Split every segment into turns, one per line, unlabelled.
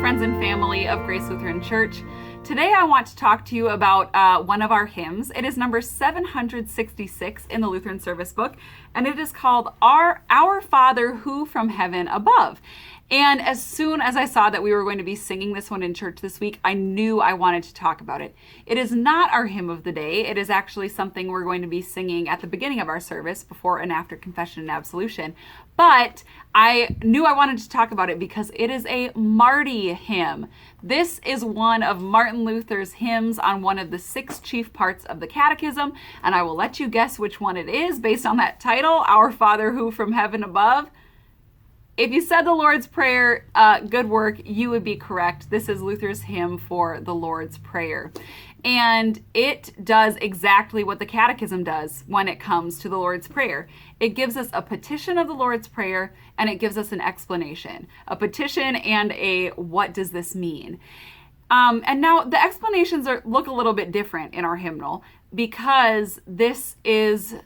friends and family of Grace Lutheran Church. Today I want to talk to you about one of our hymns. It is number 766 in the Lutheran Service Book, and it is called Our Father Who from Heaven Above. And as soon as I saw that we were going to be singing this one in church this week, I knew I wanted to talk about it. It is not our hymn of the day. It is actually something we're going to be singing at the beginning of our service, before and after confession and absolution. But I knew I wanted to talk about it because it is a Marty hymn. This is one of Martin Luther's hymns on one of the 6 chief parts of the Catechism, and I will let you guess which one it is based on that title, Our Father Who from Heaven Above. If you said the Lord's Prayer, good work, you would be correct. This is Luther's hymn for the Lord's Prayer. And it does exactly what the Catechism does when it comes to the Lord's Prayer. It gives us a petition of the Lord's Prayer, and it gives us an explanation. A petition and a what does this mean? And now the explanations look a little bit different in our hymnal because this is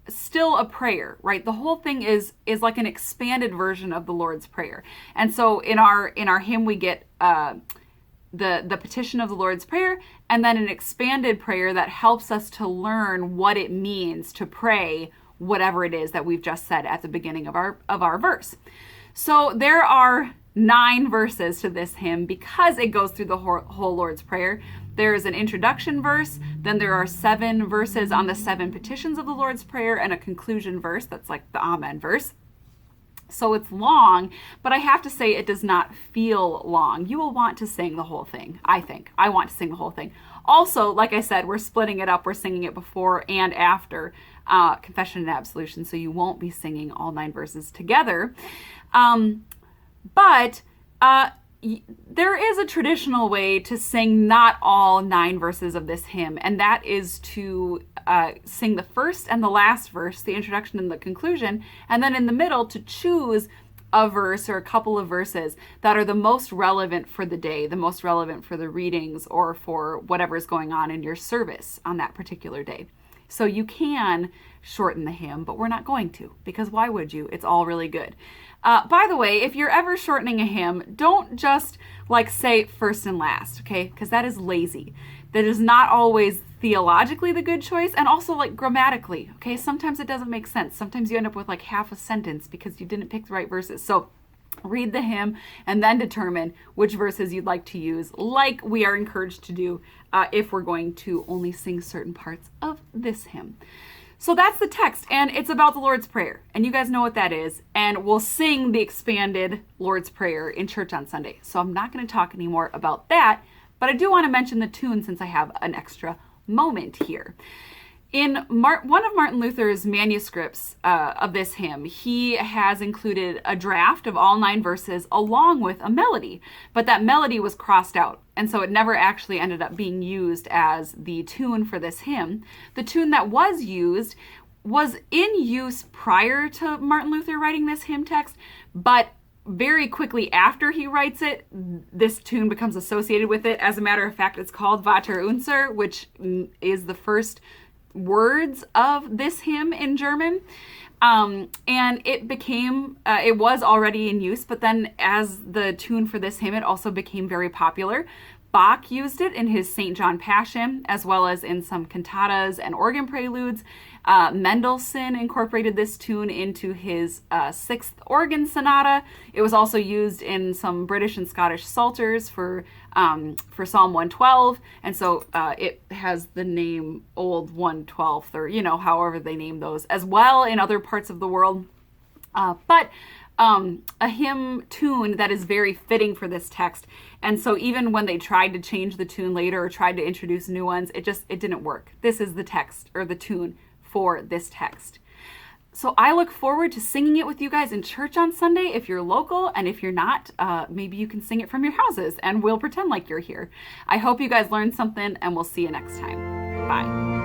still a prayer, right? The whole thing is like an expanded version of the Lord's Prayer. And so in our hymn we get the petition of the Lord's Prayer, and then an expanded prayer that helps us to learn what it means to pray whatever it is that we've just said at the beginning of our verse. So there are 9 verses to this hymn because it goes through the whole Lord's Prayer. There's an introduction verse, then there are 7 verses on the 7 petitions of the Lord's Prayer, and a conclusion verse that's like the Amen verse. So it's long, but I have to say it does not feel long. You will want to sing the whole thing, I think. I want to sing the whole thing. Also, like I said, we're splitting it up. We're singing it before and after confession and absolution, so you won't be singing all 9 verses together. But there is a traditional way to sing not all 9 verses of this hymn, and that is to sing the first and the last verse, the introduction and the conclusion, and then in the middle to choose a verse or a couple of verses that are the most relevant for the day, the most relevant for the readings or for whatever is going on in your service on that particular day. So you can shorten the hymn, but we're not going to, because why would you? It's all really good. By the way, if you're ever shortening a hymn, don't just say first and last, okay? Because that is lazy. That is not always theologically the good choice, and also grammatically, okay? Sometimes it doesn't make sense. Sometimes you end up with half a sentence because you didn't pick the right verses. So read the hymn and then determine which verses you'd like to use, like we are encouraged to do if we're going to only sing certain parts of this hymn. So that's the text, and it's about the Lord's Prayer, and you guys know what that is, and we'll sing the expanded Lord's Prayer in church on Sunday. So I'm not going to talk anymore about that, but I do want to mention the tune since I have an extra moment here. In one of Martin Luther's manuscripts of this hymn, he has included a draft of all 9 verses along with a melody, but that melody was crossed out, and so it never actually ended up being used as the tune for this hymn. The tune that was in use prior to Martin Luther writing this hymn text, but very quickly after he writes it, this tune becomes associated with it. As a matter of fact, it's called Vater unser, which is the first words of this hymn in German. And it was already in use, but then as the tune for this hymn, it also became very popular. Bach used it in his St. John Passion, as well as in some cantatas and organ preludes. Mendelssohn incorporated this tune into his 6th organ sonata. It was also used in some British and Scottish psalters for Psalm 112, and so it has the name Old 112th, or however they name those, as well in other parts of the world. But a hymn tune that is very fitting for this text. And so even when they tried to change the tune later or tried to introduce new ones, it didn't work. This is the text or the tune for this text. So I look forward to singing it with you guys in church on Sunday if you're local, and if you're not, maybe you can sing it from your houses and we'll pretend like you're here. I hope you guys learned something, and we'll see you next time. Bye.